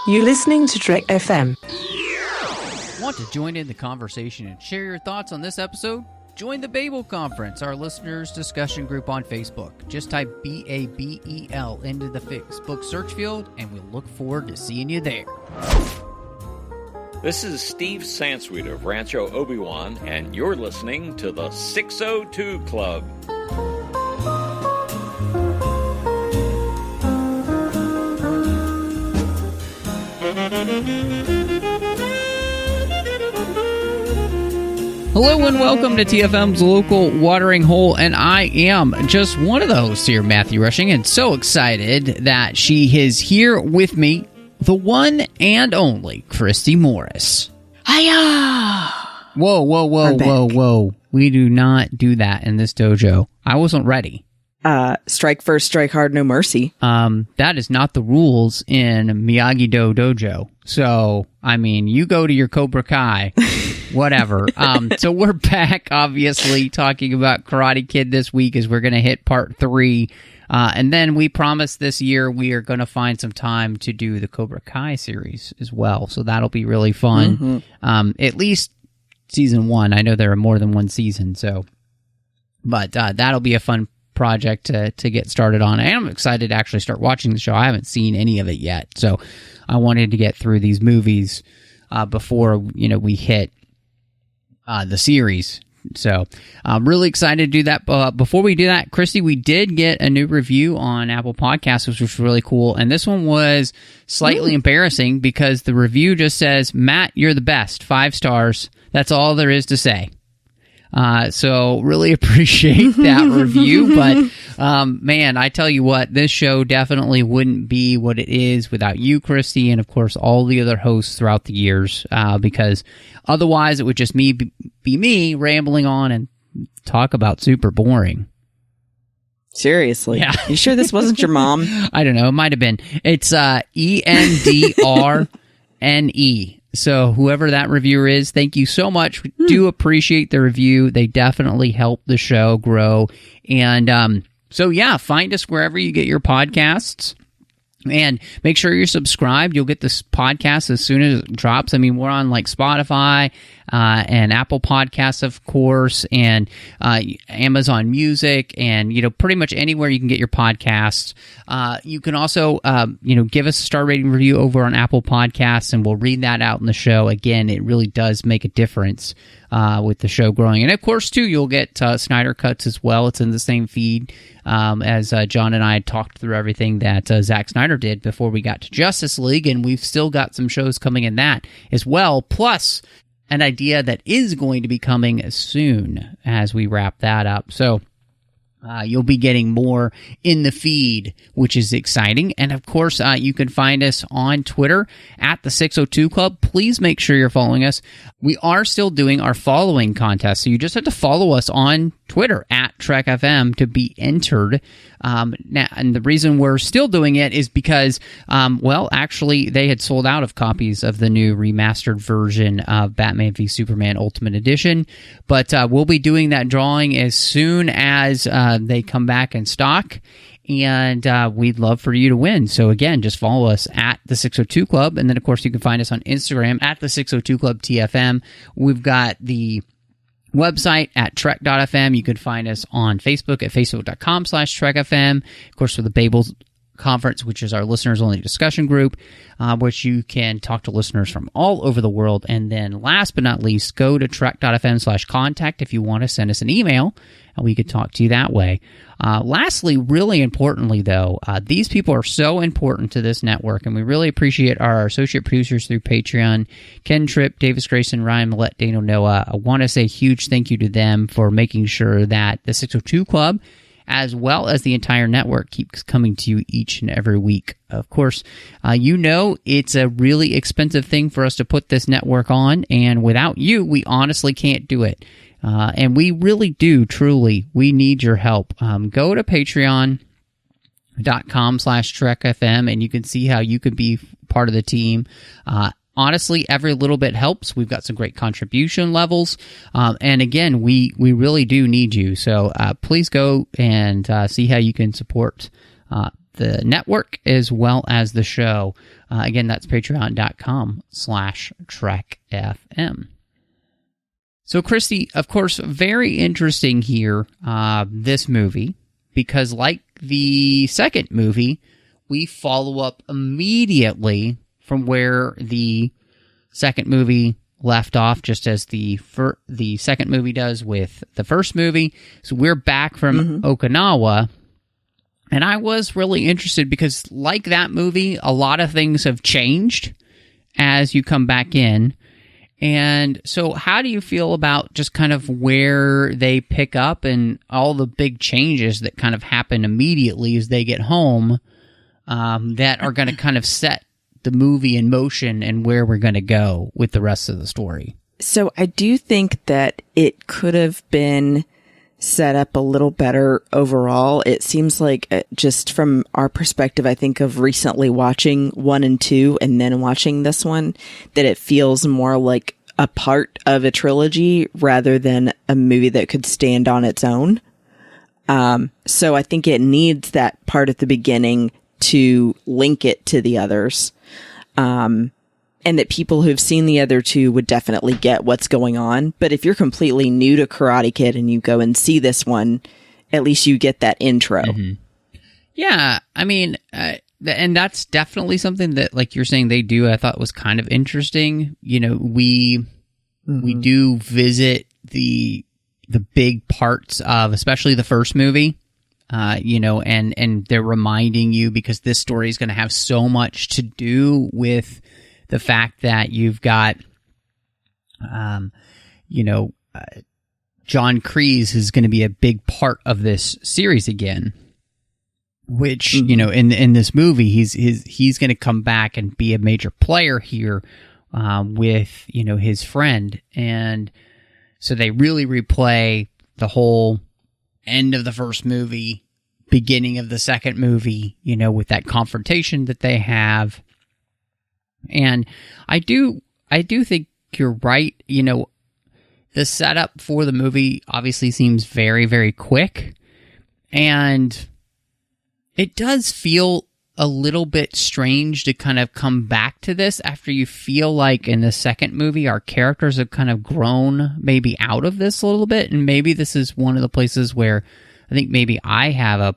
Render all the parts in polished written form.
You're listening to Trek FM. Want to join in the conversation and share your thoughts on this episode? Join the Babel Conference, our listeners' discussion group on Facebook. Just type BABEL into the Facebook search field, and we'll look forward to seeing you there. This is Steve Sansweet of Rancho Obi-Wan, and you're listening to the 602 Club. Hello and welcome to TFM's local watering hole, and I am just one of the hosts here, Matthew Rushing, and so excited that she is here with me, the one and only Christy Morris. Hiya! Whoa. We do not do that in this dojo. I wasn't ready. Strike first, strike hard, no mercy. That is not the rules in Miyagi-Do Dojo. So, I mean, you go to your Cobra Kai, whatever. So we're back, obviously, talking about Karate Kid this week as we're going to hit part 3. And then we promise this year we are going to find some time to do the Cobra Kai series as well. So that'll be really fun. Mm-hmm. At least season 1. I know there are more than one season, so. But that'll be a fun project to get started on. And I'm excited to actually start watching the show. I haven't seen any of it yet, so I wanted to get through these movies before we hit the series. So I'm really excited to do that. Before we do that, Christy, we did get a new review on Apple Podcasts, which was really cool. And this one was slightly embarrassing because the review just says, "Matt, you're the best. 5 stars. That's all there is to say." So really appreciate that review, but, man, I tell you what, this show definitely wouldn't be what it is without you, Christy, and of course all the other hosts throughout the years, because otherwise it would just be me rambling on and talk about super boring. Seriously? Yeah. You sure this wasn't your mom? I don't know. It might have been. It's, ENDRNE. So whoever that reviewer is, thank you so much. We do appreciate the review. They definitely help the show grow. And so, yeah, find us wherever you get your podcasts. And make sure you're subscribed. You'll get this podcast as soon as it drops. I mean, we're on like Spotify and Apple Podcasts, of course, and Amazon Music, and pretty much anywhere you can get your podcasts. You can also give us a star rating review over on Apple Podcasts, and we'll read that out in the show. Again, it really does make a difference with the show growing. And of course, too, you'll get Snyder Cuts as well. It's in the same feed as John and I talked through everything that Zack Snyder did before we got to Justice League, and we've still got some shows coming in that as well, plus an idea that is going to be coming soon as we wrap that up. So you'll be getting more in the feed, which is exciting. And of course, you can find us on Twitter at the 602 Club. Please make sure you're following us. We are still doing our following contest, so you just have to follow us on Twitter at Trek FM to be entered. Now, and the reason we're still doing it is because, actually, they had sold out of copies of the new remastered version of Batman v Superman Ultimate Edition. But we'll be doing that drawing as soon as they come back in stock. And we'd love for you to win. So again, just follow us at the 602 Club. And then, of course, you can find us on Instagram at the 602 Club TFM. We've got the website at trek.fm. You can find us on Facebook at facebook.com/trekfm. Of course, with the Babel Conference, which is our listeners-only discussion group, which you can talk to listeners from all over the world. And then last but not least, go to trek.fm/contact if you want to send us an email, and we could talk to you that way. Lastly, really importantly, though, these people are so important to this network, and we really appreciate our associate producers through Patreon, Ken Tripp, Davis Grayson, Ryan Maillet, Daniel Noah. I want to say a huge thank you to them for making sure that the 602 Club, as well as the entire network, keeps coming to you each and every week. Of course, it's a really expensive thing for us to put this network on, and without you, we honestly can't do it. And we really do, truly, we need your help. Go to patreon.com/trekfm, and you can see how you could be part of the team. Honestly, every little bit helps. We've got some great contribution levels. And again, we really do need you. So please go and see how you can support the network as well as the show. Again, that's patreon.com/TrekFM. So, Christy, of course, very interesting here, this movie, because like the second movie, we follow up immediately from where the second movie left off, just as the second movie does with the first movie. So we're back from Okinawa, and I was really interested because, like that movie, a lot of things have changed as you come back in. And so how do you feel about just kind of where they pick up and all the big changes that kind of happen immediately as they get home, that are going to kind of set the movie in motion and where we're going to go with the rest of the story? So I do think that it could have been set up a little better overall. It seems like, just from our perspective, I think of recently watching 1 and 2 and then watching this one, that it feels more like a part of a trilogy rather than a movie that could stand on its own. So I think it needs that part at the beginning to link it to the others. And that people who've seen the other two would definitely get what's going on. But if you're completely new to Karate Kid and you go and see this one, at least you get that intro. Yeah, I mean, and that's definitely something that, like you're saying, they do. I thought was kind of interesting. You know, we do visit the big parts of, especially the first movie. You know, and they're reminding you, because this story is going to have so much to do with the fact that you've got, you know, John Kreese is going to be a big part of this series again, which, you know, in this movie, he's going to come back and be a major player here, with, you know, his friend. And so they really replay the whole end of the first movie, beginning of the second movie, you know, with that confrontation that they have. And I do think you're right. You know, the setup for the movie obviously seems very, very quick. And it does feel a little bit strange to kind of come back to this after you feel like in the second movie our characters have kind of grown maybe out of this a little bit. And maybe this is one of the places where I think maybe I have a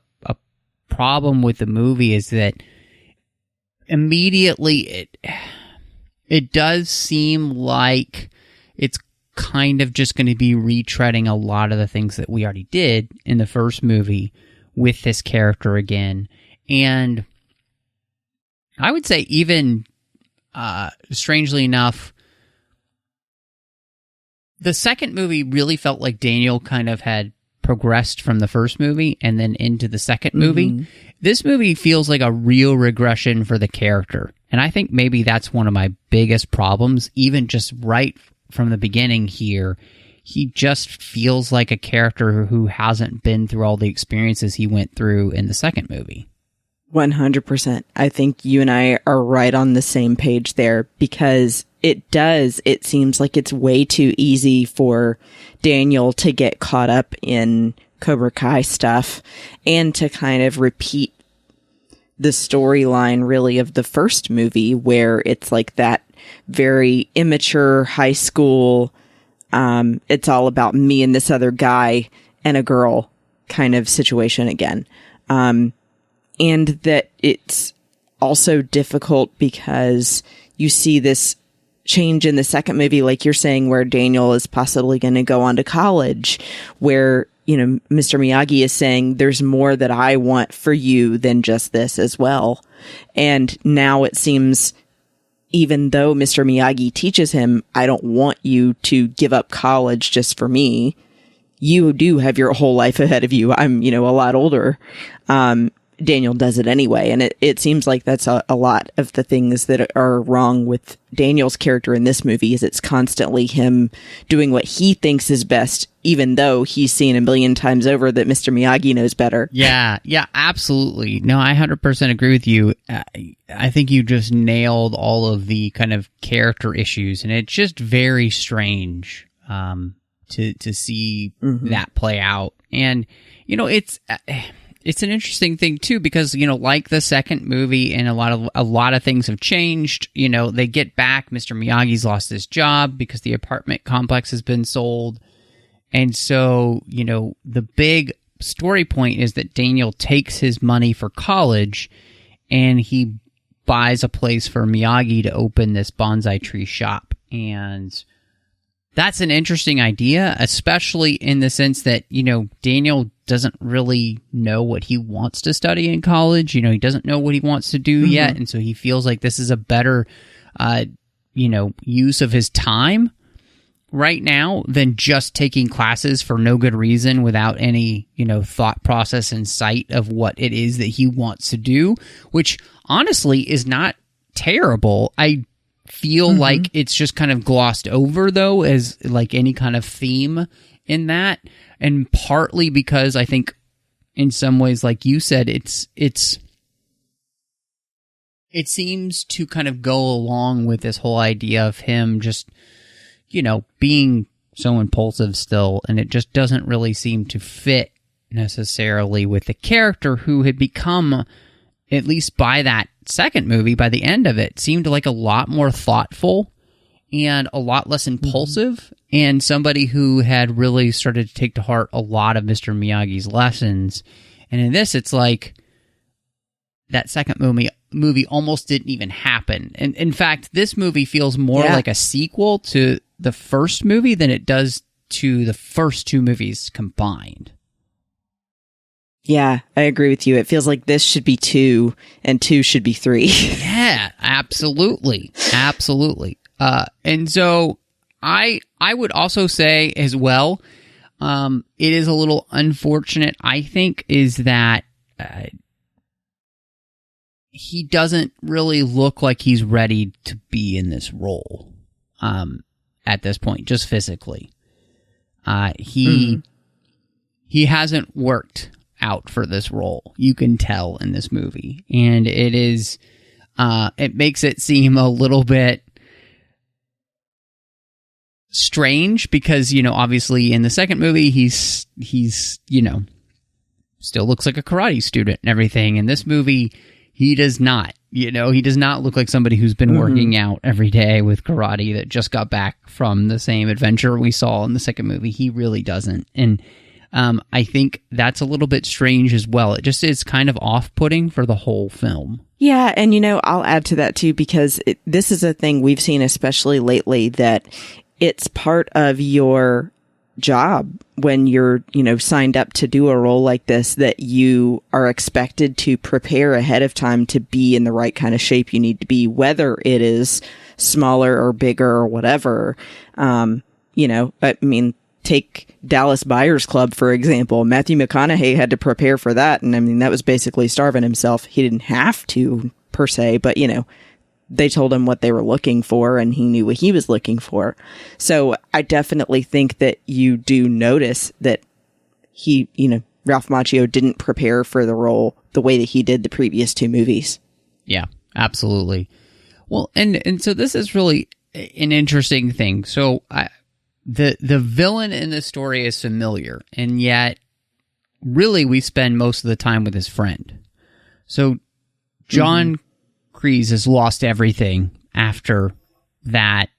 problem with the movie, is that immediately it does seem like it's kind of just going to be retreading a lot of the things that we already did in the first movie with this character again. And I would say even, strangely enough, the second movie really felt like Daniel kind of had progressed from the first movie and then into the second movie. This movie feels like a real regression for the character. And I think maybe that's one of my biggest problems, even just right from the beginning here. He just feels like a character who hasn't been through all the experiences he went through in the second movie. 100%. I think you and I are right on the same page there, because it seems like it's way too easy for Daniel to get caught up in Cobra Kai stuff and to kind of repeat the storyline really of the first movie, where it's like that very immature high school, it's all about me and this other guy and a girl kind of situation again. And that it's also difficult because you see this change in the second movie, like you're saying, where Daniel is possibly going to go on to college, where, you know, Mr. Miyagi is saying there's more that I want for you than just this as well. And now it seems, even though Mr. Miyagi teaches him, I don't want you to give up college just for me. You do have your whole life ahead of you. I'm, you know, a lot older. Daniel does it anyway. And it seems like that's a lot of the things that are wrong with Daniel's character in this movie, is it's constantly him doing what he thinks is best, even though he's seen a million times over that Mr. Miyagi knows better. Yeah, absolutely. No, I 100% agree with you. I think you just nailed all of the kind of character issues, and it's just very strange to see that play out. And, you know, it's an interesting thing too, because, you know, like the second movie, and a lot of things have changed. You know, they get back, Mr. Miyagi's lost his job because the apartment complex has been sold. And so, you know, the big story point is that Daniel takes his money for college and he buys a place for Miyagi to open this bonsai tree shop. And that's an interesting idea, especially in the sense that, you know, Daniel doesn't really know what he wants to study in college. You know, he doesn't know what he wants to do yet. And so he feels like this is a better, you know, use of his time right now than just taking classes for no good reason without any, you know, thought process and sight of what it is that he wants to do, which honestly is not terrible. I feel like it's just kind of glossed over, though, as like any kind of theme in that. And partly because I think in some ways, like you said, it seems to kind of go along with this whole idea of him just, you know, being so impulsive still, and it just doesn't really seem to fit necessarily with the character who had become, at least by that second movie, by the end of it, seemed like a lot more thoughtful and a lot less impulsive, and somebody who had really started to take to heart a lot of Mr. Miyagi's lessons. And in this, it's like that second movie almost didn't even happen. And in fact, this movie feels more like a sequel to the first movie than it does to the first two movies combined. Yeah, I agree with you. It feels like this should be 2 and 2 should be 3. Yeah, absolutely. Absolutely. And so I would also say as well, it is a little unfortunate, I think, is that he doesn't really look like he's ready to be in this role at this point, just physically. He hasn't worked out for this role. You can tell in this movie. And it is, it makes it seem a little bit strange because, you know, obviously in the second movie, he's, you know, still looks like a karate student and everything. In this movie, he does not. You know, he does not look like somebody who's been working out every day with karate that just got back from the same adventure we saw in the second movie. He really doesn't. And I think that's a little bit strange as well. It just is kind of off-putting for the whole film. Yeah, and you know, I'll add to that too, because this is a thing we've seen, especially lately, that it's part of your job when you're, you know, signed up to do a role like this, that you are expected to prepare ahead of time to be in the right kind of shape you need to be, whether it is smaller or bigger or whatever. You know, I mean, take Dallas Buyers Club, for example. Matthew McConaughey had to prepare for that. And I mean, that was basically starving himself. He didn't have to, per se, but, you know, they told him what they were looking for and he knew what he was looking for. So I definitely think that you do notice that he, you know, Ralph Macchio didn't prepare for the role the way that he did the previous 2 movies. Yeah, absolutely. Well, and so this is really an interesting thing. So the villain in the story is familiar, and yet really we spend most of the time with his friend. So John Kreese has lost everything after that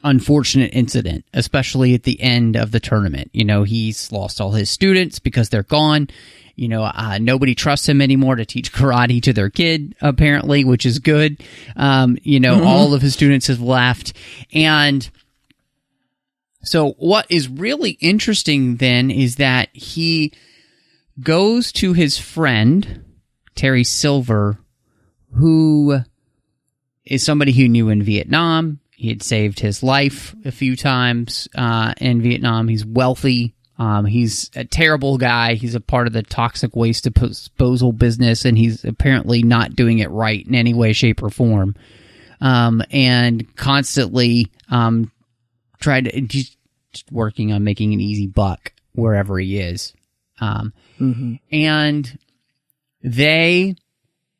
unfortunate incident, especially at the end of the tournament. You know, he's lost all his students because they're gone. You know, nobody trusts him anymore to teach karate to their kid, apparently, which is good. You know, all of his students have left. And so what is really interesting then is that he goes to his friend, Terry Silver, who is somebody who knew in Vietnam. He had saved his life a few times in Vietnam. He's wealthy. He's a terrible guy. He's a part of the toxic waste disposal business, and he's apparently not doing it right in any way, shape, or form. And constantly just working on making an easy buck wherever he is. And they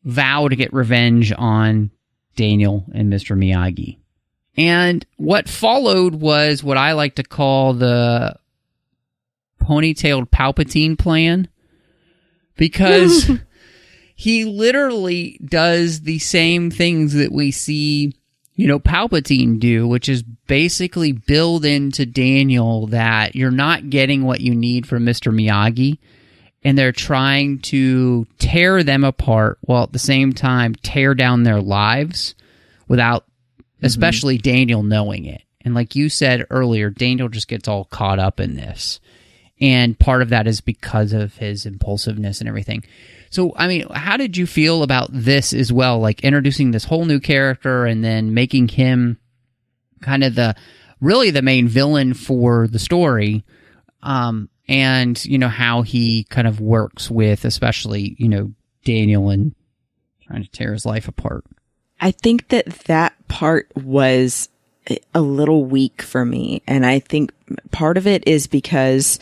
vow to get revenge on Daniel and Mr. Miyagi. And what followed was what I like to call the Ponytailed Palpatine plan, because he literally does the same things that we see, Palpatine do, which is basically build into Daniel that you're not getting what you need from Mr. Miyagi, and they're trying to tear them apart while at the same time tear down their lives without especially Daniel knowing it. And like you said earlier, Daniel just gets all caught up in this. And part of that is because of his impulsiveness and everything. So, I mean, how did you feel about this as well? Like introducing this whole new character and then making him kind of the main villain for the story. And, how he kind of works with, especially, Daniel and trying to tear his life apart. I think that part was a little weak for me. And I think part of it is because,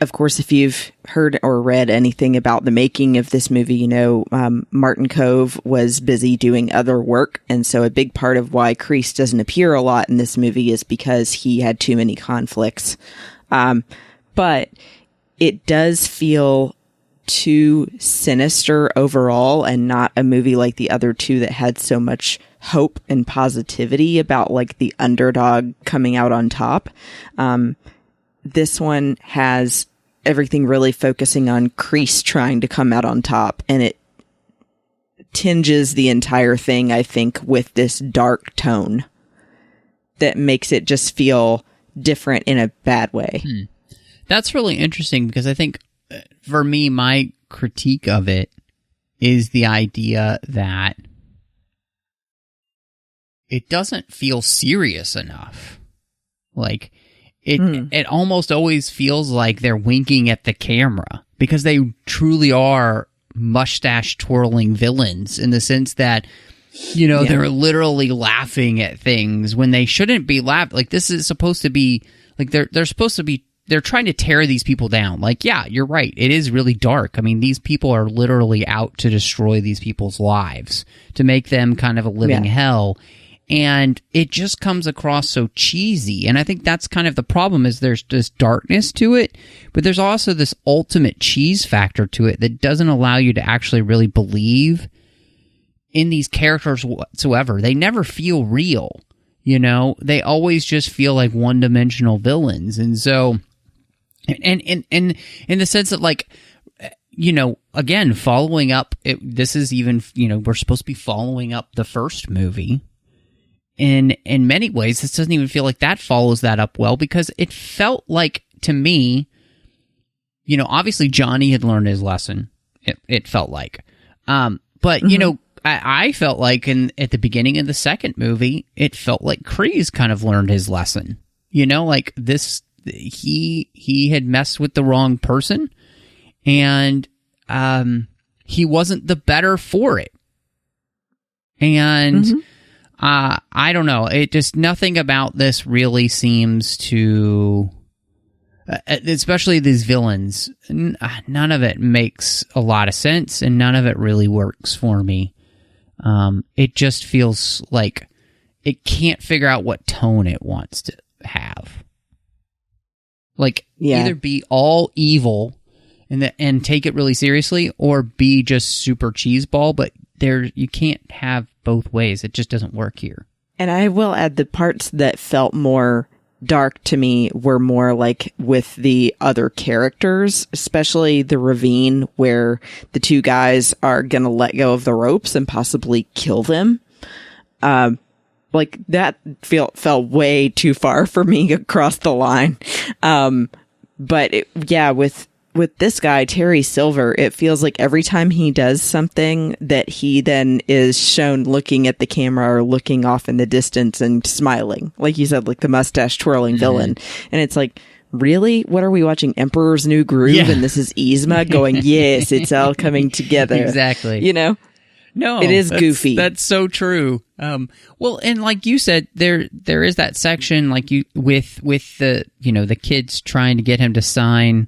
of course, if you've heard or read anything about the making of this movie, Martin Kove was busy doing other work. And so a big part of why Christy doesn't appear a lot in this movie is because he had too many conflicts. But it does feel too sinister overall and not a movie like the other two that had so much hope and positivity about like the underdog coming out on top. This one has everything really focusing on Christy trying to come out on top, and it tinges the entire thing, I think, with this dark tone that makes it just feel different in a bad way. That's really interesting because I think for me, my critique of it is the idea that it doesn't feel serious enough. Like it almost always feels like they're winking at the camera because they truly are mustache twirling villains in the sense that, they're literally laughing at things when they shouldn't be laughing. Like this is supposed to be like they're supposed to be. They're trying to tear these people down. Like, yeah, you're right. It is really dark. I mean, these people are literally out to destroy these people's lives, to make them kind of a living hell. And it just comes across so cheesy. And I think that's kind of the problem is there's this darkness to it, but there's also this ultimate cheese factor to it that doesn't allow you to actually really believe in these characters whatsoever. They never feel real. They always just feel like one-dimensional villains. And so... And in the sense that, like, again, following up, this is even, we're supposed to be following up the first movie. In many ways, this doesn't even feel like that follows that up well because it felt like, to me, obviously Johnny had learned his lesson, it felt like. But, I felt like at the beginning of the second movie, it felt like Kryze kind of learned his lesson. Like this... He had messed with the wrong person, and he wasn't the better for it. And I don't know. It just nothing about this really seems to, especially these villains. None of it makes a lot of sense, and none of it really works for me. It just feels like it can't figure out what tone it wants to have. Like, either be all evil and take it really seriously, or be just super cheeseball, but you can't have both ways. It just doesn't work here. And I will add the parts that felt more dark to me were more like with the other characters, especially the ravine where the two guys are going to let go of the ropes and possibly kill them. Like that fell way too far for me across the line. But with this guy, Terry Silver, it feels like every time he does something that he then is shown looking at the camera or looking off in the distance and smiling, like you said, like the mustache twirling villain. And it's like, really? What are we watching? Emperor's New Groove? And this is Yzma going, yes, it's all coming together. Exactly. No, it is goofy. That's so true. Well, and like you said, there is that section like with the the kids trying to get him to sign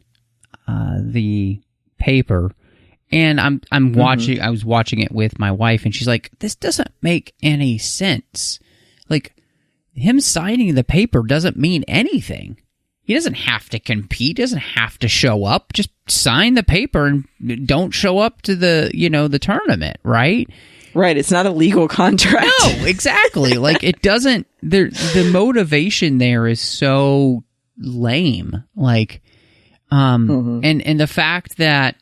the paper, and I'm watching. I was watching it with my wife, and she's like, "This doesn't make any sense. Like him signing the paper doesn't mean anything." he doesn't have to compete, doesn't have to show up. Just sign the paper and don't show up to the, the tournament, right? Right. It's not a legal contract. No, exactly. Like, it doesn't, the motivation there is so lame. Like, and the fact that,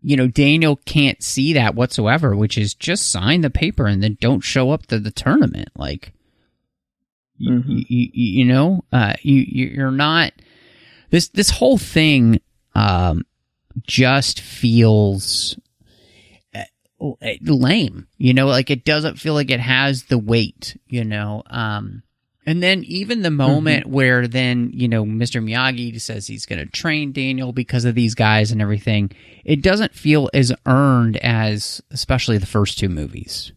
Daniel can't see that whatsoever, which is just sign the paper and then don't show up to the tournament. Like, you're not, this whole thing, just feels lame, like it doesn't feel like it has the weight, and then even the moment where then, Mr. Miyagi says he's going to train Daniel because of these guys and everything, it doesn't feel as earned as, especially the first two movies,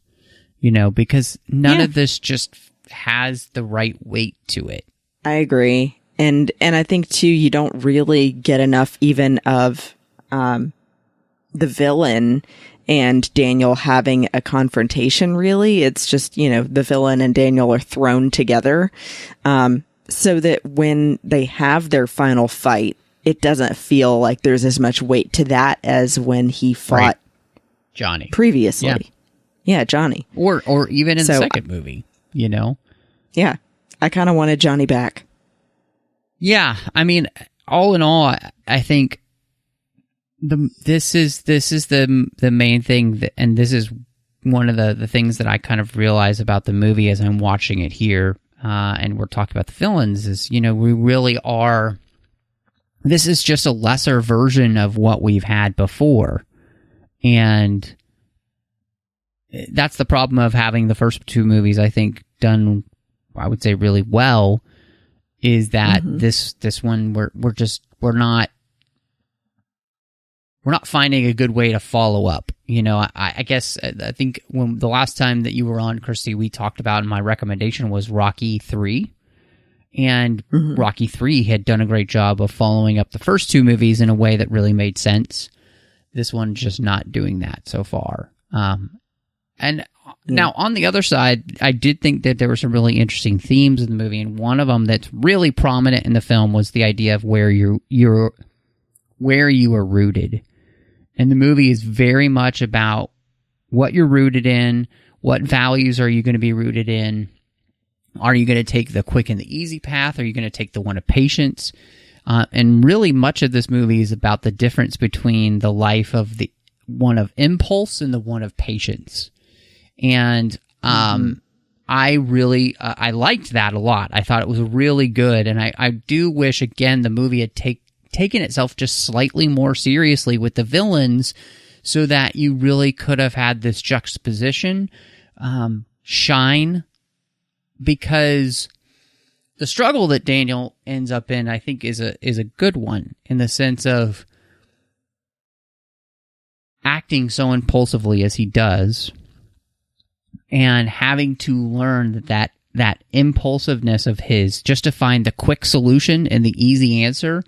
because none of this just has the right weight to it. I agree. And I think too, you don't really get enough even of, the villain and Daniel having a confrontation, really. It's just, the villain and Daniel are thrown together. So that when they have their final fight, it doesn't feel like there's as much weight to that as when he fought Johnny previously. Yeah, Johnny. Or even in the second movie, Yeah. I kind of wanted Johnny back. Yeah. I mean, all in all, I think this is the main thing, and this is one of the things that I kind of realize about the movie as I'm watching it here, and we're talking about the villains, is, we really are, this is just a lesser version of what we've had before, and that's the problem of having the first two movies, I think, done, I would say, really well, is that this one, we're not finding a good way to follow up. I guess, I think when the last time that you were on, Christy, we talked about, and my recommendation was Rocky 3. And Rocky 3 had done a great job of following up the first two movies in a way that really made sense. This one's just not doing that so far. Now, on the other side, I did think that there were some really interesting themes in the movie, and one of them that's really prominent in the film was the idea of where you are rooted. And the movie is very much about what you're rooted in, what values are you going to be rooted in. Are you going to take the quick and the easy path? Are you going to take the one of patience? And really much of this movie is about the difference between the life of the one of impulse and the one of patience. And I really I liked that a lot. I thought it was really good. And I do wish, again, the movie had taken itself just slightly more seriously with the villains, so that you really could have had this juxtaposition shine, because the struggle that Daniel ends up in, I think, is a good one, in the sense of acting so impulsively as he does, and having to learn that impulsiveness of his, just to find the quick solution and the easy answer,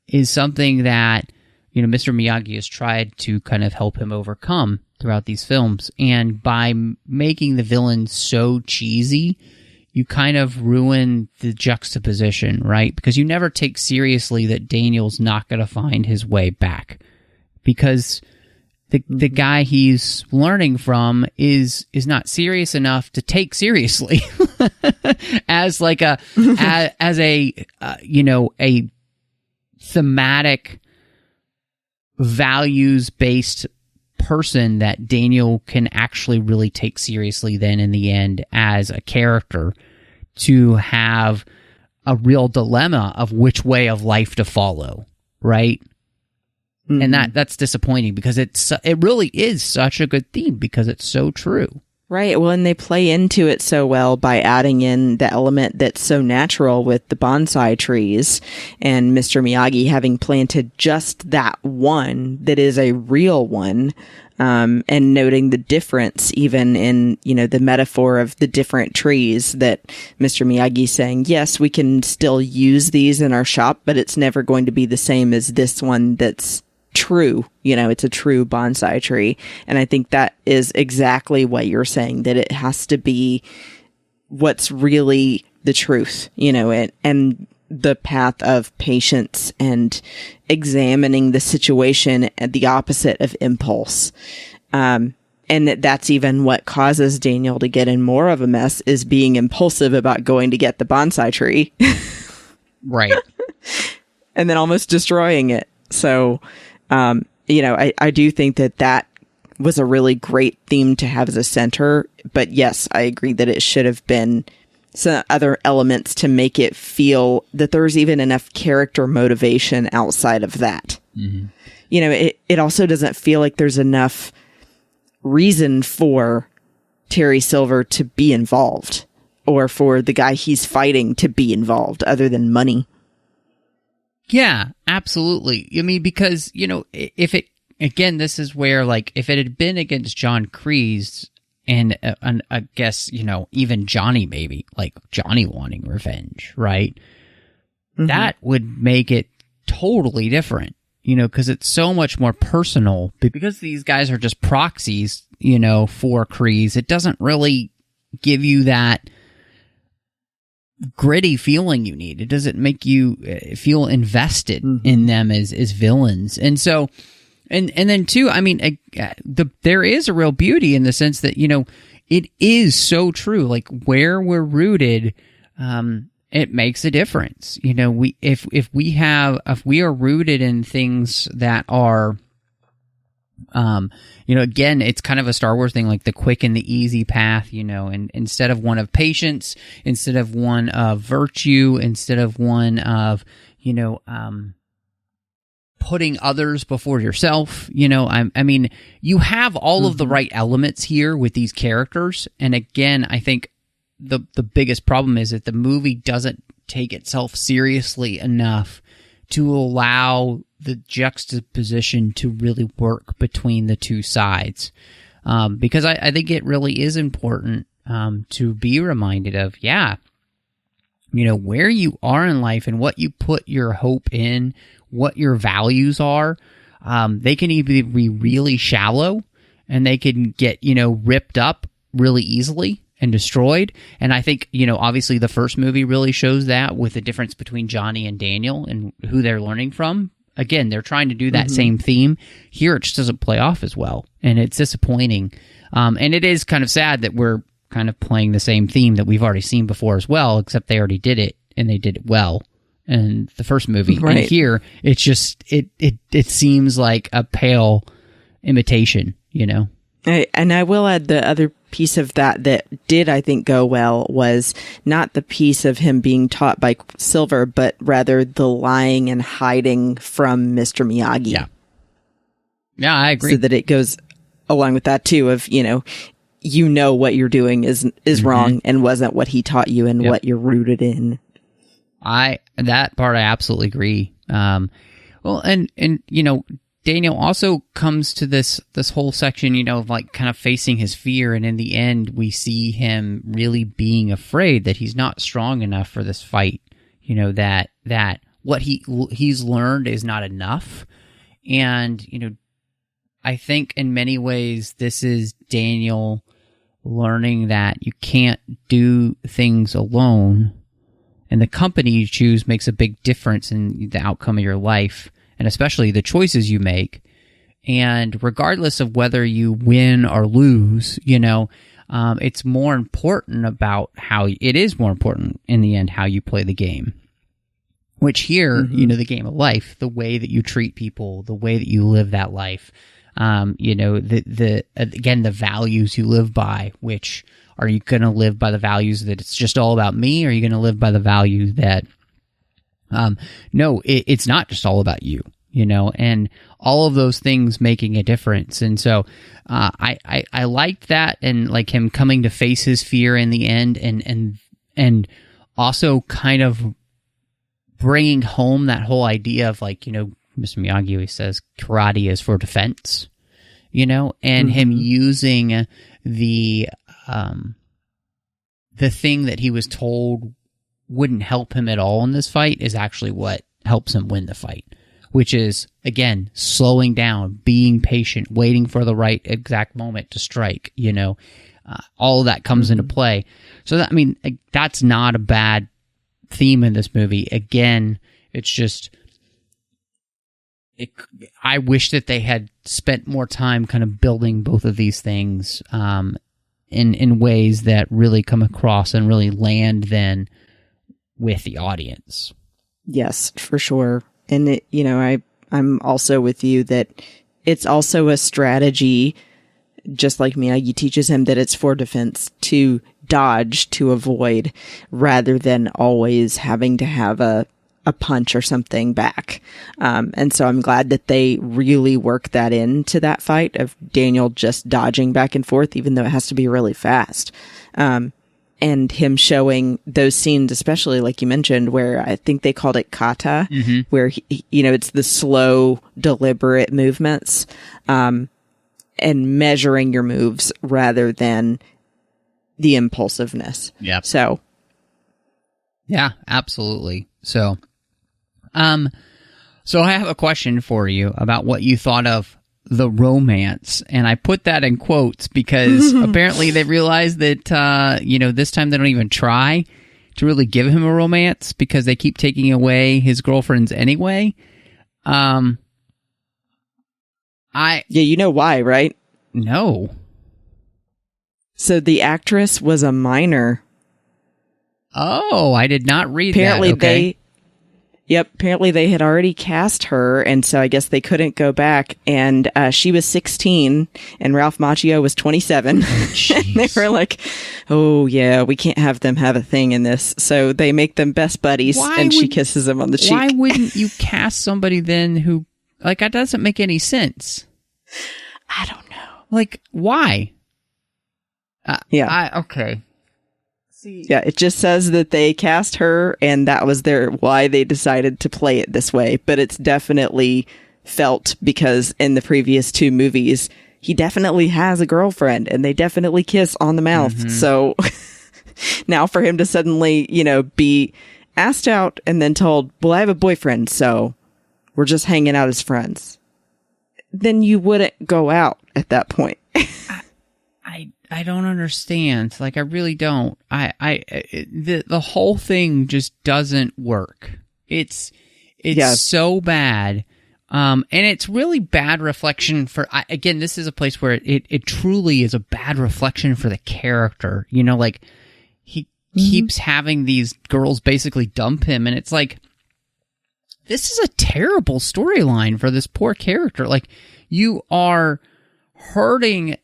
is something that, Mr. Miyagi has tried to kind of help him overcome throughout these films. And by making the villain so cheesy, you kind of ruin the juxtaposition, right? Because you never take seriously that Daniel's not going to find his way back, because the guy he's learning from is not serious enough to take seriously as like a thematic, values-based person that Daniel can actually really take seriously then in the end as a character, to have a real dilemma of which way of life to follow, right? And that's disappointing, because it really is such a good theme, because it's so true. Right. Well, and they play into it so well by adding in the element that's so natural with the bonsai trees, and Mr. Miyagi having planted just that one that is a real one, and noting the difference even in, the metaphor of the different trees, that Mr. Miyagi's saying, yes, we can still use these in our shop, but it's never going to be the same as this one that's true. It's a true bonsai tree. And I think that is exactly what you're saying, that it has to be what's really the truth, and the path of patience and examining the situation at the opposite of impulse. And that's even what causes Daniel to get in more of a mess, is being impulsive about going to get the bonsai tree. Right. And then almost destroying it. So, I do think that was a really great theme to have as a center. But yes, I agree that it should have been some other elements to make it feel that there's even enough character motivation outside of that. Mm-hmm. It also doesn't feel like there's enough reason for Terry Silver to be involved, or for the guy he's fighting to be involved, other than money. Yeah, absolutely. I mean, because, if it, again, this is where, like, if it had been against John Kreese and I guess, even Johnny, maybe, like Johnny wanting revenge, right? Mm-hmm. That would make it totally different, because it's so much more personal. Because these guys are just proxies, for Kreese, it doesn't really give you that gritty feeling you need. It doesn't make you feel invested in them as villains. And so, and then too, I mean, there is a real beauty in the sense that, it is so true. Like, where we're rooted, it makes a difference. If we are rooted in things that are, again, it's kind of a Star Wars thing, like the quick and the easy path, and instead of one of patience, instead of one of virtue, instead of one of, putting others before yourself, I mean, you have all of the right elements here with these characters. And again, I think the biggest problem is that the movie doesn't take itself seriously enough to allow the juxtaposition to really work between the two sides. Because I think it really is important to be reminded of, where you are in life and what you put your hope in, what your values are. They can either be really shallow and they can get, ripped up really easily and destroyed. And I think, obviously the first movie really shows that, with the difference between Johnny and Daniel and who they're learning from. Again, they're trying to do that same theme. Here, it just doesn't play off as well. And it's disappointing. And it is kind of sad that we're kind of playing the same theme that we've already seen before as well, except they already did it and they did it well in the first movie. Right. And here, it's just, it seems like a pale imitation, And I will add the other piece of that did, I think, go well was not the piece of him being taught by Silver, but rather the lying and hiding from Mr. Miyagi. Yeah. Yeah, I agree. So that it goes along with that too of, what you're doing is wrong and wasn't what he taught you and what you're rooted in. That part I absolutely agree. Well, and Daniel also comes to this whole section, of like kind of facing his fear, and in the end we see him really being afraid that he's not strong enough for this fight. That what he's learned is not enough. And, I think in many ways this is Daniel learning that you can't do things alone, and the company you choose makes a big difference in the outcome of your life, and especially the choices you make. And regardless of whether you win or lose, it's more important it is more important in the end how you play the game. Which here, the game of life, the way that you treat people, the way that you live that life, the values you live by, which are you going to live by the values that it's just all about me? Or are you going to live by the value that, no, it's not just all about you, and all of those things making a difference. And so, I liked that, and like him coming to face his fear in the end, and also kind of bringing home that whole idea of like, Mr. Miyagi always says karate is for defense, and him using the thing that he was told wouldn't help him at all in this fight is actually what helps him win the fight, which is, again, slowing down, being patient, waiting for the right exact moment to strike, all of that comes into play. So that, that's not a bad theme in this movie. Again, it's just... I wish that they had spent more time kind of building both of these things in ways that really come across and really land then with the audience. Yes, for sure. And I'm also with you that it's also a strategy, just like Miyagi teaches him, that it's for defense, to dodge, to avoid, rather than always having to have a punch or something back. And so I'm glad that they really work that into that fight of Daniel just dodging back and forth, even though it has to be really fast. And him showing those scenes, especially like you mentioned, where I think they called it kata, where, it's the slow, deliberate movements, and measuring your moves rather than the impulsiveness. Yep. So. Yeah, absolutely. So I have a question for you about what you thought of the romance, and I put that in quotes because apparently they realized that, this time they don't even try to really give him a romance because they keep taking away his girlfriends anyway. Yeah, you know why, right? No. So the actress was a minor. Oh, I did not read apparently that. Okay. Apparently they had already cast her, and so I guess they couldn't go back. And she was 16, and Ralph Macchio was 27. And they were like, "Oh yeah, we can't have them have a thing in this." So they make them best buddies, she kisses him on the cheek. Why wouldn't you cast somebody then who, that doesn't make any sense? I don't know. Why? Yeah. Okay. Yeah, it just says that they cast her, and that was why they decided to play it this way. But it's definitely felt because in the previous two movies, he definitely has a girlfriend, and they definitely kiss on the mouth. So now for him to suddenly, be asked out and then told, "Well, I have a boyfriend, so we're just hanging out as friends," then you wouldn't go out at that point. I don't understand. I really don't. The whole thing just doesn't work. It's so bad. And it's really bad reflection for, again, this is a place where it truly is a bad reflection for the character. He keeps having these girls basically dump him, and it's this is a terrible storyline for this poor character. You are hurting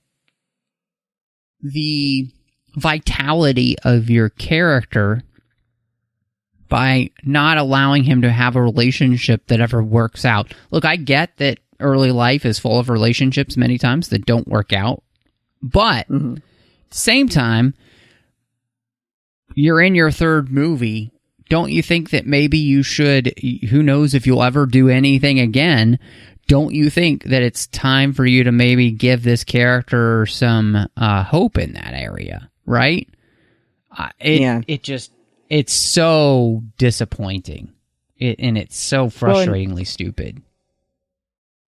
the vitality of your character by not allowing him to have a relationship that ever works out. Look, I get that early life is full of relationships many times that don't work out, but at the same time, you're in your third movie. Don't you think that maybe you should, who knows if you'll ever do anything again, don't you think that it's time for you to maybe give this character some hope in that area, right? It's so disappointing. And it's so frustratingly stupid.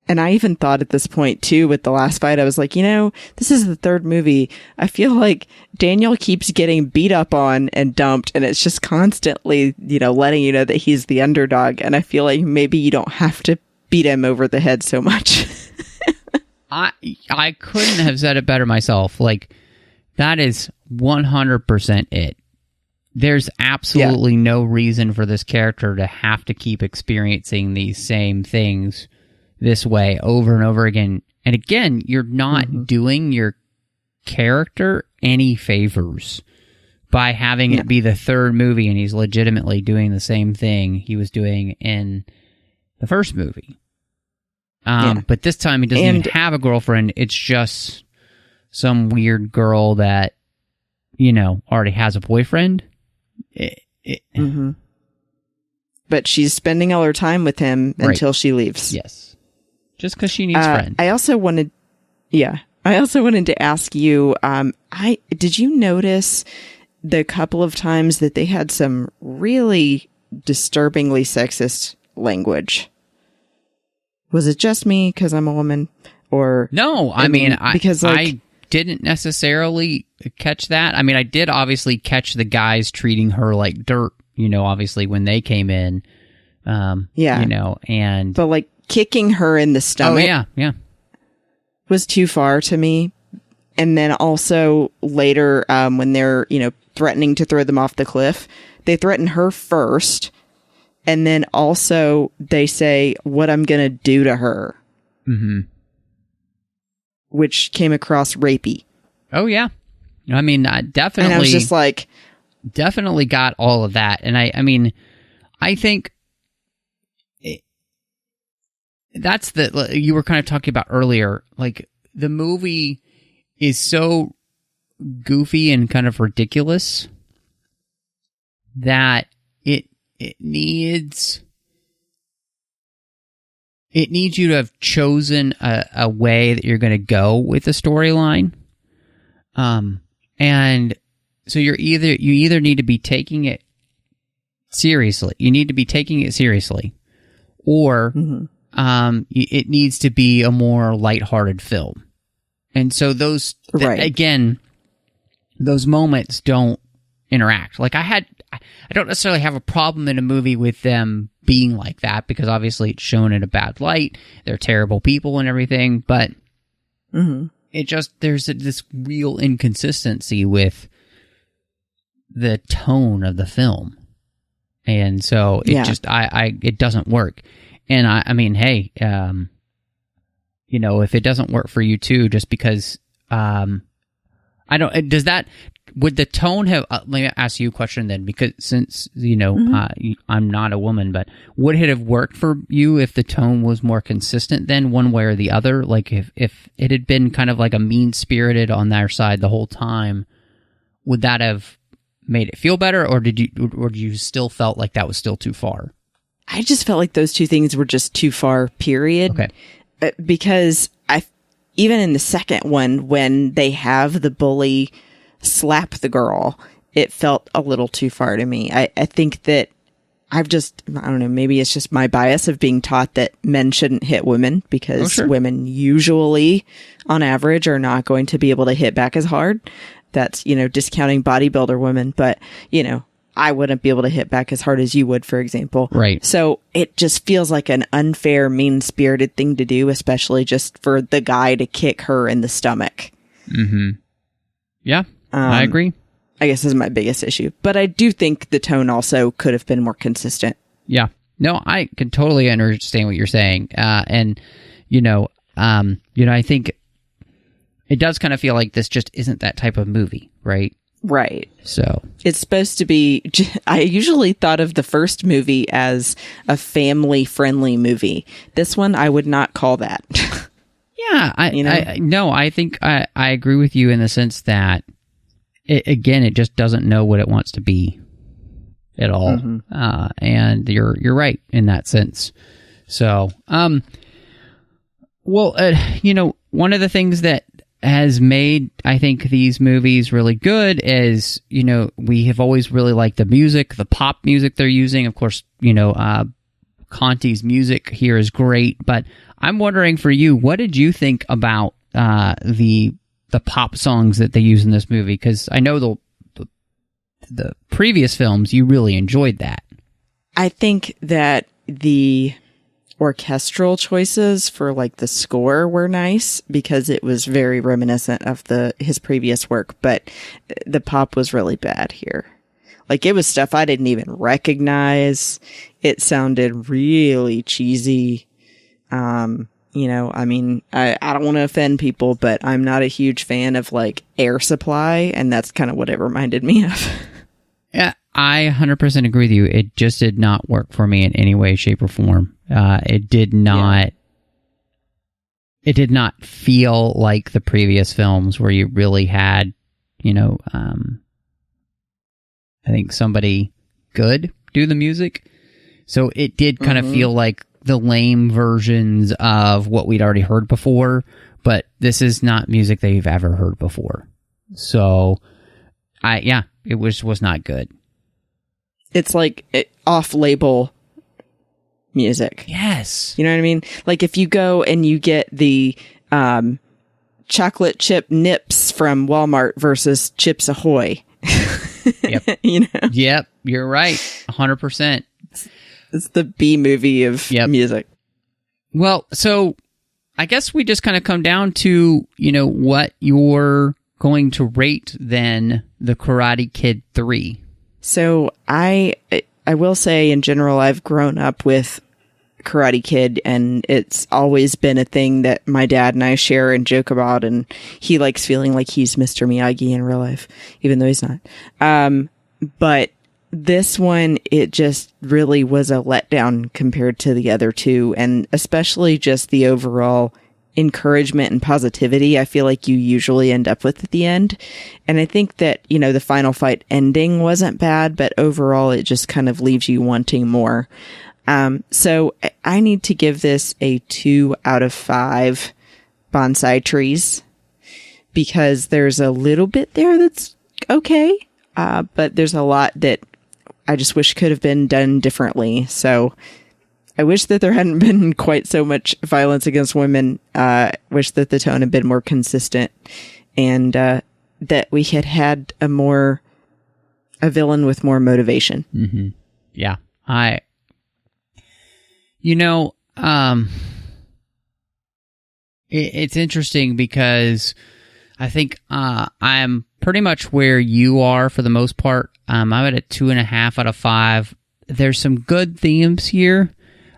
And I even thought at this point, too, with the last fight, I was like, this is the third movie. I feel like Daniel keeps getting beat up on and dumped, and it's just constantly, letting you know that he's the underdog. And I feel like maybe you don't have to beat him over the head so much. I couldn't have said it better myself. That is 100% it. There's absolutely no reason for this character to have to keep experiencing these same things this way over and over again. And again, you're not doing your character any favors by having it be the third movie and he's legitimately doing the same thing he was doing in the first movie. But this time he doesn't even have a girlfriend. It's just some weird girl that, already has a boyfriend. But she's spending all her time with him until she leaves. Yes. Just because she needs friends. I also wanted to ask you, did you notice the couple of times that they had some really disturbingly sexist language? Was it just me because I'm a woman? Or no, I didn't necessarily catch that. I mean, I did obviously catch the guys treating her like dirt, obviously when they came in. And... But, like, kicking her in the stomach was too far to me. And then also later, when they're, threatening to throw them off the cliff, they threaten her first. And then also they say, what I'm going to do to her. Mm-hmm. Which came across rapey. Oh, yeah. I mean, definitely. And I was just like... Definitely got all of that. And I think that's you were kind of talking about earlier. Like, the movie is so goofy and kind of ridiculous that it needs you to have chosen a way that you're going to go with the storyline. And so you either need to be taking it seriously. You need to be taking it seriously, or it needs to be a more lighthearted film. And so those moments don't interact. Like, I don't necessarily have a problem in a movie with them being like that, because obviously it's shown in a bad light. They're terrible people and everything, but it just, there's this real inconsistency with the tone of the film. And so it just, it doesn't work. And I mean, hey, if it doesn't work for you too, just because, would the tone have, let me ask you a question then, because since, I'm not a woman, but would it have worked for you if the tone was more consistent then, one way or the other? Like, if it had been kind of like a mean-spirited on their side the whole time, would that have made it feel better, or did you still felt like that was still too far? I just felt like those two things were just too far, period. Okay. Because even in the second one, when they have the bully slap the girl, it felt a little too far to me. I think that I don't know, maybe it's just my bias of being taught that men shouldn't hit women, because women usually, on average, are not going to be able to hit back as hard. That's, discounting bodybuilder women, but, I wouldn't be able to hit back as hard as you would, for example. Right. So it just feels like an unfair, mean-spirited thing to do, especially just for the guy to kick her in the stomach. Mm-hmm. Yeah, I agree. I guess this is my biggest issue. But I do think the tone also could have been more consistent. Yeah. No, I can totally understand what you're saying. And, I think it does kind of feel like this just isn't that type of movie, right? Right. So it's supposed to be, I usually thought of the first movie as a family-friendly movie. This one, I would not call that. Yeah. I think I agree with you in the sense that, it just doesn't know what it wants to be at all. Mm-hmm. And you're right in that sense. So, one of the things that has made, I think, these movies really good is, we have always really liked the music, the pop music they're using. Of course, Conti's music here is great, but I'm wondering for you, what did you think about the pop songs that they use in this movie? Because I know the previous films, you really enjoyed that. I think that the orchestral choices for like the score were nice, because it was very reminiscent of his previous work, but the pop was really bad here. Like, it was stuff I didn't even recognize. It sounded really cheesy. I mean, I don't want to offend people, but I'm not a huge fan of like Air Supply, and that's kind of what it reminded me of. Yeah, I 100% agree with you. It just did not work for me in any way, shape, or form. It did not. Yeah. It did not feel like the previous films where you really had, I think somebody good do the music. So it did kind of feel like the lame versions of what we'd already heard before, but this is not music they've ever heard before. So, it was not good. It's like off-label music. Yes. You know what I mean? Like, if you go and you get the chocolate chip nips from Walmart versus Chips Ahoy. Yep. You know? Yep, you're right. 100%. It's the B movie of music. Well, so I guess we just kind of come down to, what you're going to rate then the Karate Kid 3. So I will say in general, I've grown up with Karate Kid, and it's always been a thing that my dad and I share and joke about, and he likes feeling like he's Mr. Miyagi in real life, even though he's not. But this one, it just really was a letdown compared to the other two, and especially just the overall encouragement and positivity I feel like you usually end up with at the end. And I think that, the final fight ending wasn't bad, but overall it just kind of leaves you wanting more. So I need to give this a 2 out of 5 bonsai trees, because there's a little bit there that's okay. But there's a lot that I just wish could have been done differently. So I wish that there hadn't been quite so much violence against women. Wish that the tone had been more consistent, and that we had a villain with more motivation. Mm-hmm. Yeah, it's interesting because I think I'm pretty much where you are for the most part. I'm at a 2.5 out of 5. There's some good themes here.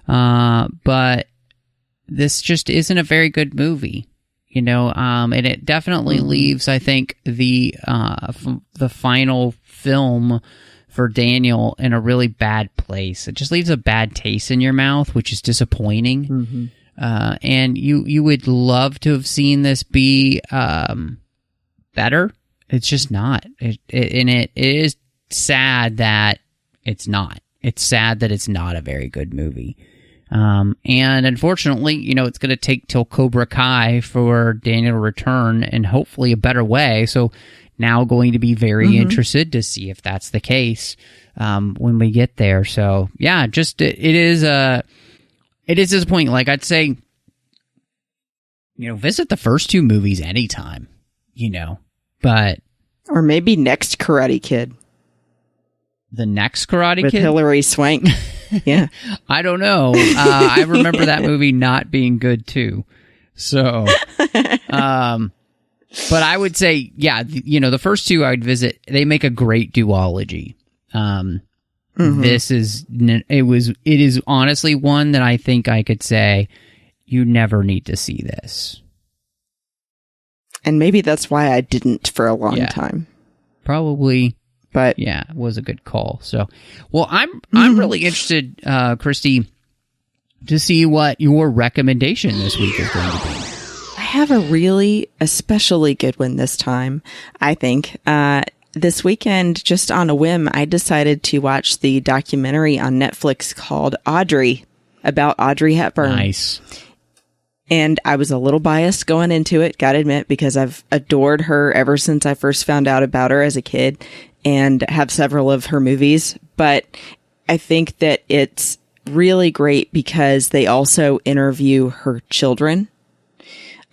But this just isn't a very good movie, and it definitely leaves, I think, the final film for Daniel in a really bad place. It just leaves a bad taste in your mouth, which is disappointing. Mm-hmm. And you would love to have seen this be better. It's just not. It is sad that it's not. It's sad that it's not a very good movie. And unfortunately, it's going to take till Cobra Kai for Daniel to return, and hopefully a better way. So now going to be very interested to see if that's the case, when we get there. So yeah, just, it is disappointing. Like I'd say, visit the first 2 movies anytime, but. Or maybe next Karate Kid. The next Karate Kid? With Hilary Swank. Yeah. I don't know. I remember that movie not being good too. So, but I would say, yeah, the first 2 I'd visit, they make a great duology. This is, it is honestly one that I think I could say, you never need to see this. And maybe that's why I didn't for a long time. Probably. But yeah, it was a good call. So, well, I'm really interested, Christy, to see what your recommendation this week is going to be. I have a really especially good one this time, I think. This weekend, just on a whim, I decided to watch the documentary on Netflix called Audrey, about Audrey Hepburn. Nice. And I was a little biased going into it, gotta admit, because I've adored her ever since I first found out about her as a kid, and have several of her movies. But I think that it's really great because they also interview her children.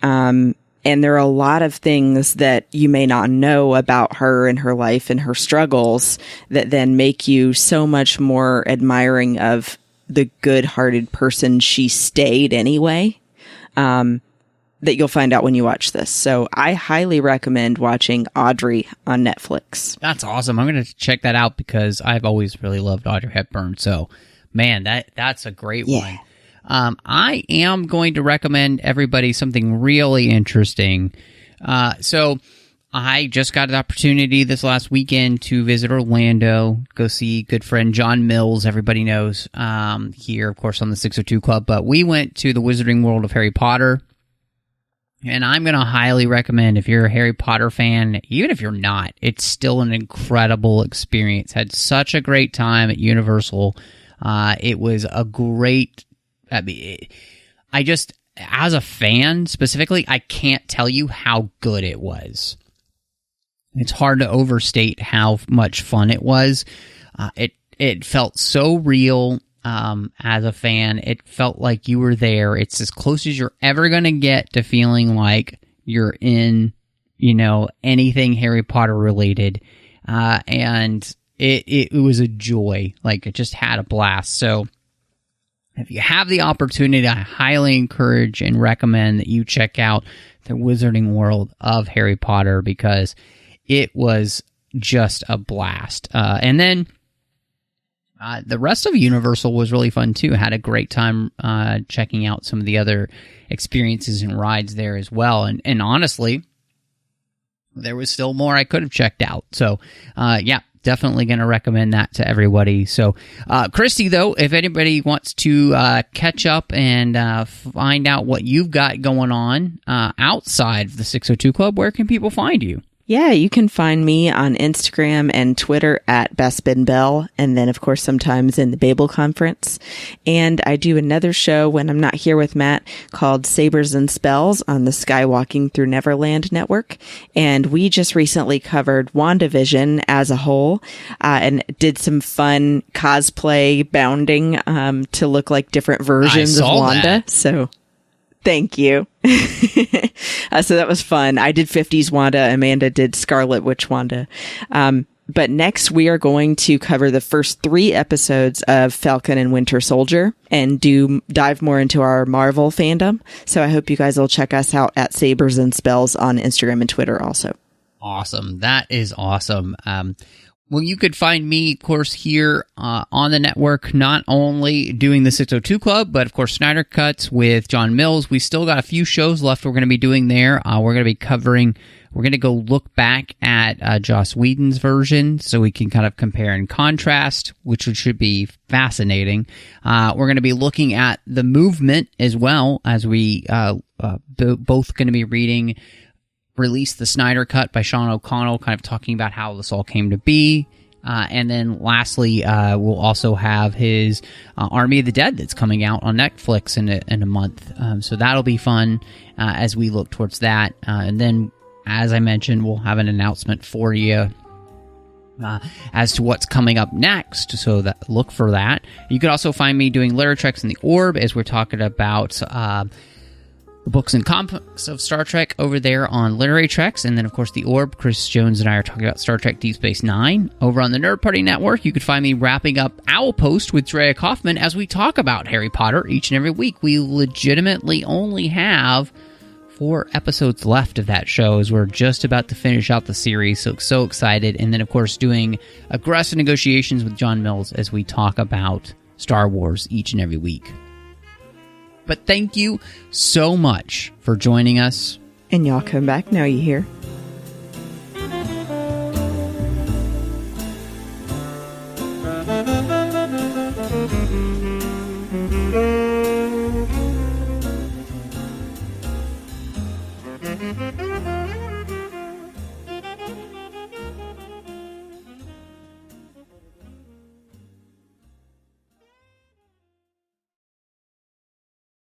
And there are a lot of things that you may not know about her and her life and her struggles that then make you so much more admiring of the good-hearted person she stayed anyway. That you'll find out when you watch this. So I highly recommend watching Audrey on Netflix. That's awesome. I'm going to check that out because I've always really loved Audrey Hepburn. So, man, that's a great one. I am going to recommend everybody something really interesting. So I just got an opportunity this last weekend to visit Orlando, go see good friend John Mills, everybody knows, here, of course, on the 602 Club. But we went to the Wizarding World of Harry Potter. And I'm going to highly recommend, if you're a Harry Potter fan, even if you're not, it's still an incredible experience. Had such a great time at Universal. It was a great, I just, as a fan specifically, I can't tell you how good it was. It's hard to overstate how much fun it was. It felt so real. As a fan, it felt like you were there. It's as close as you're ever going to get to feeling like you're in, anything Harry Potter related. and it was a joy. Like, I just had a blast. So if you have the opportunity, I highly encourage and recommend that you check out the Wizarding World of Harry Potter, because it was just a blast. And then the rest of Universal was really fun too. Had a great time checking out some of the other experiences and rides there as well. And honestly, there was still more I could have checked out. So yeah, definitely going to recommend that to everybody. So Christy, though, if anybody wants to catch up and find out what you've got going on outside of the 602 Club, where can people find you? Yeah, you can find me on Instagram and Twitter at BestBenBell, and then, of course, sometimes in the Babel Conference. And I do another show when I'm not here with Matt called Sabers and Spells on the Skywalking Through Neverland Network. And we just recently covered WandaVision as a whole and did some fun cosplay bounding to look like different versions of Wanda. That. So thank you. So that was fun. I did 50s Wanda. Amanda did Scarlet Witch Wanda. But next we are going to cover the first 3 episodes of Falcon and Winter Soldier and dive more into our Marvel fandom. So I hope you guys will check us out at Sabers and Spells on Instagram and Twitter also. Awesome. That is awesome. Well, you could find me, of course, here on the network, not only doing the 602 Club, but, of course, Snyder Cuts with John Mills. We still got a few shows left we're going to be doing there. We're going to go look back at Joss Whedon's version so we can kind of compare and contrast, which should be fascinating. We're going to be looking at The Movement as well, as we both going to be release the Snyder Cut by Sean O'Connell, kind of talking about how this all came to be. And then lastly, we'll also have his Army of the Dead that's coming out on Netflix in a month. So that'll be fun as we look towards that. And then, as I mentioned, we'll have an announcement for you as to what's coming up next. So look for that. You could also find me doing Literatreks in the Orb as we're talking about the books and comics of Star Trek over there on Literary Treks. And then, of course, The Orb. Chris Jones and I are talking about Star Trek Deep Space Nine. Over on the Nerd Party Network, you could find me wrapping up Owl Post with Drea Kaufman as we talk about Harry Potter each and every week. We legitimately only have 4 episodes left of that show as we're just about to finish out the series. So excited. And then, of course, doing Aggressive Negotiations with John Mills as we talk about Star Wars each and every week. But thank you so much for joining us. And y'all come back now, you hear?